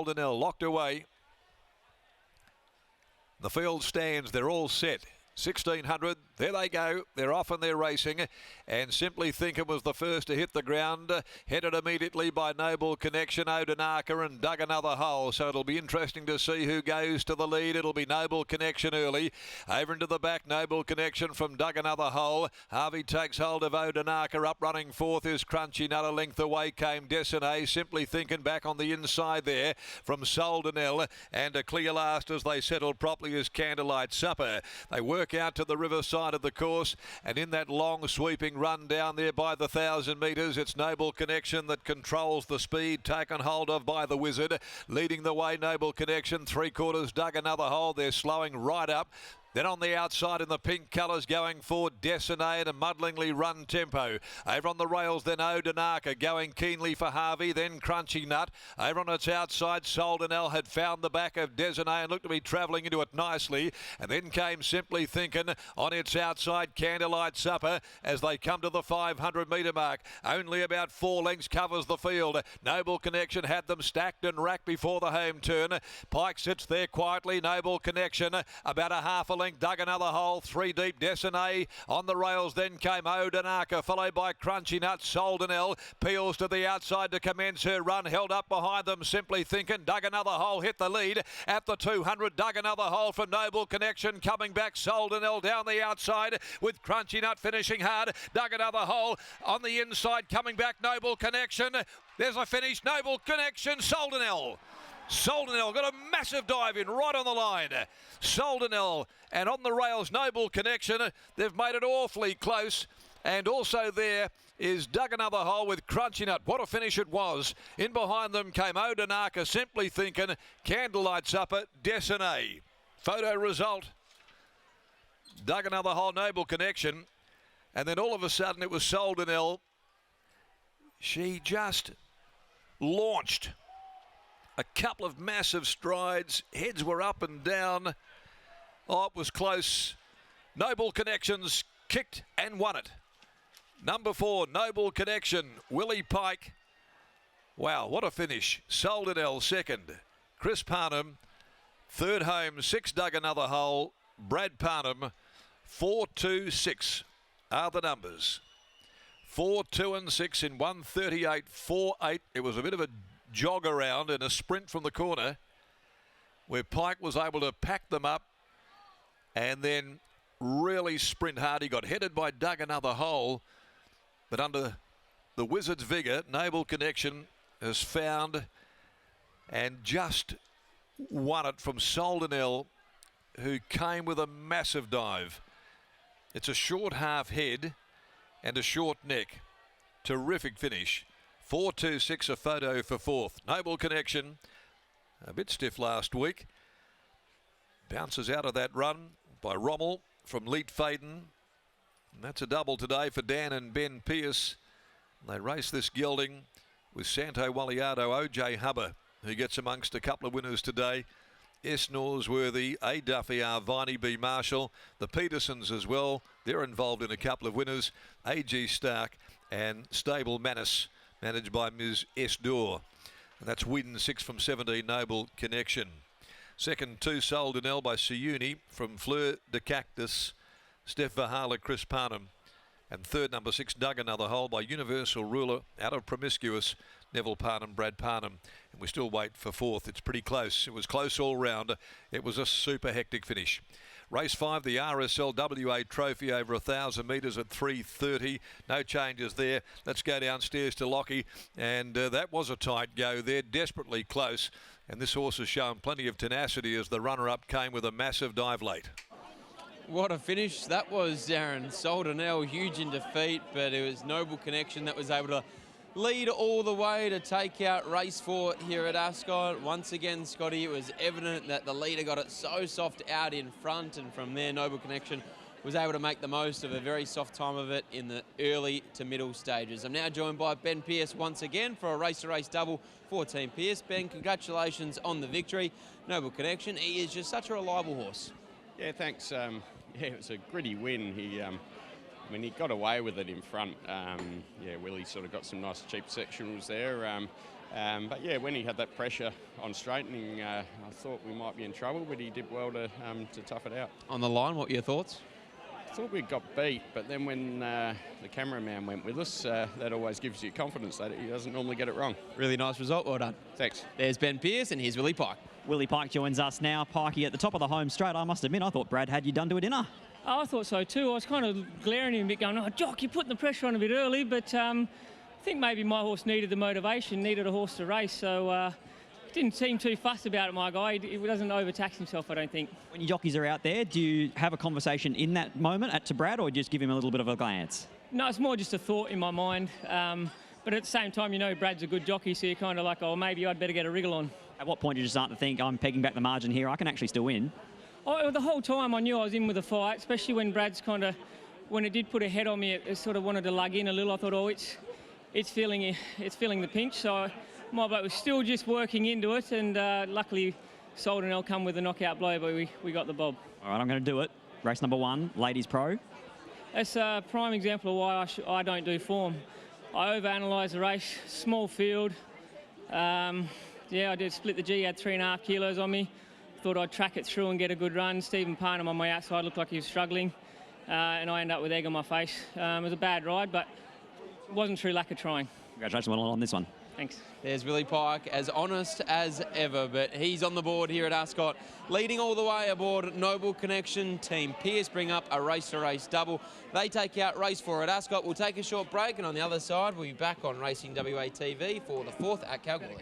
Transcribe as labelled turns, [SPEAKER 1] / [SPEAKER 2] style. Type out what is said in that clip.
[SPEAKER 1] Soldanel locked away. The field stands, they're all set. 1600, there they go, they're off and they're racing, and Simply Thinking was the first to hit the ground, headed immediately by Noble Connection, Odanaka, and dug another hole, so it'll be interesting to see who goes to the lead. It'll be Noble Connection early, over into the back, Noble Connection from dug another hole. Harvey takes hold of Odanaka, up running fourth is Crunchy Nut, a length away came Desiné. Simply Thinking back on the inside there from Soldanel, and a clear last as they settle properly is Candlelight Supper. They work out to the riverside of the course, and in that long sweeping run down there by the 1,000 metres, it's Noble Connection that controls the speed, taken hold of by the Wizard. Leading the way, Noble Connection, 3/4 dug another hole. They're slowing right up. Then on the outside in the pink colours going forward, Desiné in a muddlingly run tempo. Over on the rails then Odanaka going keenly for Harvey, then Crunchy Nut. Over on its outside, Soldanel had found the back of Desiné and looked to be travelling into it nicely. And then came Simply Thinking on its outside, Candlelight Supper, as they come to the 500 metre mark. Only about 4 lengths covers the field. Noble Connection had them stacked and racked before the home turn. Pike sits there quietly. Noble Connection about a half a length, dug another hole, 3 deep. Desiné on the rails, then came Odanaka, followed by Crunchy Nut. Soldanel peels to the outside to commence her run, held up behind them. Simply Thinking dug another hole, hit the lead at the 200, dug another hole from Noble Connection, coming back Soldanel down the outside with Crunchy Nut finishing hard, dug another hole on the inside, coming back Noble Connection. There's a finish, Noble Connection, Soldanel. Soldanel got a massive dive in right on the line. Soldanel, and on the rails Noble Connection. They've made it awfully close, and also there is dug another hole with Crunchy Nut. What a finish it was. In behind them came Odanaka, Simply Thinking, Candlelight Supper, Desiné. Photo result, dug another hole, Noble Connection, and then all of a sudden it was Soldanel. She just launched a couple of massive strides. Heads were up and down. Oh, it was close. Noble Connections kicked and won it. Number 4, Noble Connection, Willie Pike. Wow, what a finish. Soldanel second. Chris Parnham third home. 6 dug another hole. Brad Parnham 4, 2, 6 are the numbers. 4, 2 and 6 in 1:38, 4:8. It was a bit of a jog around and a sprint from the corner where Pike was able to pack them up and then really sprint hard. He got headed by dug another hole, but under the Wizard's vigour, Noble Connection has found and just won it from Soldanel, who came with a massive dive. It's a short half head and a short neck. Terrific finish. 4, 2, 6 a photo for fourth. Noble Connection, a bit stiff last week. Bounces out of that run by Rommel from Leet Faden. And that's a double today for Dan and Ben Pearce. They race this gelding with Santo Waliardo, OJ Hubber, who gets amongst a couple of winners today. S. Norsworthy, A. Duffy, R. Viney, B. Marshall. The Petersons as well. They're involved in a couple of winners. A.G. Stark and Stable Manus, managed by Ms. S. Dorr. And that's win 6 from 17, Noble Connection. Second, 2 Soldanel by Siuni from Fleur de Cactus, Steph Vahala, Chris Parnham. And third, number 6, dug another hole by Universal Ruler out of Promiscuous, Neville Parnham, Brad Parnham. And we still wait for fourth. It's pretty close. It was close all round. It was a super hectic finish. Race 5, the RSLWA Trophy over 1,000 metres at 3:30. No changes there. Let's go downstairs to Lockie. And that was a tight go there, desperately close. And this horse has shown plenty of tenacity as the runner-up came with a massive dive late.
[SPEAKER 2] What a finish that was, Darren. Soldanel huge in defeat, but it was Noble Connection that was able to lead all the way to take out race 4 here at Ascot. Once again, Scotty, it was evident that the leader got it so soft out in front, and from there Noble Connection was able to make the most of a very soft time of it in the early to middle stages. I'm now joined by Ben Pearce once again for a race-to-race double for Team Pearce. Ben, congratulations on the victory. Noble Connection, he is just such a reliable horse.
[SPEAKER 3] Yeah, thanks. Yeah, it was a gritty win. He got away with it in front. Yeah, Willie sort of got some nice cheap sectionals there. But yeah, when he had that pressure on straightening, I thought we might be in trouble, but he did well to tough it out.
[SPEAKER 2] On the line, what are your thoughts?
[SPEAKER 3] I thought we got beat, but then when the cameraman went with us, that always gives you confidence that he doesn't normally get it wrong.
[SPEAKER 2] Really nice result, well done.
[SPEAKER 3] Thanks.
[SPEAKER 2] There's Ben Pearce and here's Willie Pike.
[SPEAKER 4] Willie Pike joins us now. Pikey at the top of the home straight. I must admit, I thought Brad had you done to a dinner.
[SPEAKER 5] Oh, I thought so too. I was kind of glaring at him a bit, going, "Oh, Jock, you're putting the pressure on a bit early," but I think maybe my horse needed the motivation, needed a horse to race, so didn't seem too fussed about it, my guy. He doesn't overtax himself, I don't think.
[SPEAKER 4] When your jockeys are out there, do you have a conversation in that moment to Brad, or just give him a little bit of a glance?
[SPEAKER 5] No, it's more just a thought in my mind, but at the same time, you know Brad's a good jockey, so you're kind of like, oh, maybe I'd better get a wriggle on.
[SPEAKER 4] At what point did you start to think, I'm pegging back the margin here, I can actually still win?
[SPEAKER 5] Oh, the whole time I knew I was in with a fight, especially when Brad's kind of, when it did put a head on me, it sort of wanted to lug in a little. I thought, oh, it's feeling the pinch, so my bloke was still just working into it, and luckily Soldanel come with a knockout blow, but we got the bob.
[SPEAKER 4] All right, I'm going to do it. Race number 1, Ladies Pro.
[SPEAKER 5] That's a prime example of why I don't do form. I overanalyse the race, small field. Yeah, I did split the G, had 3.5 kilos on me. Thought I'd track it through and get a good run. Stephen Parnham on my outside looked like he was struggling, and I ended up with egg on my face. It was a bad ride, but it wasn't through lack of trying.
[SPEAKER 4] Congratulations, well on this one.
[SPEAKER 5] Thanks.
[SPEAKER 2] There's Willie Pike, as honest as ever, but he's on the board here at Ascot, leading all the way aboard Noble Connection. Team Pearce bring up a race-to-race double. They take out race 4 at Ascot. We'll take a short break, and on the other side, we'll be back on Racing WA TV for the 4th at Kalgoorlie.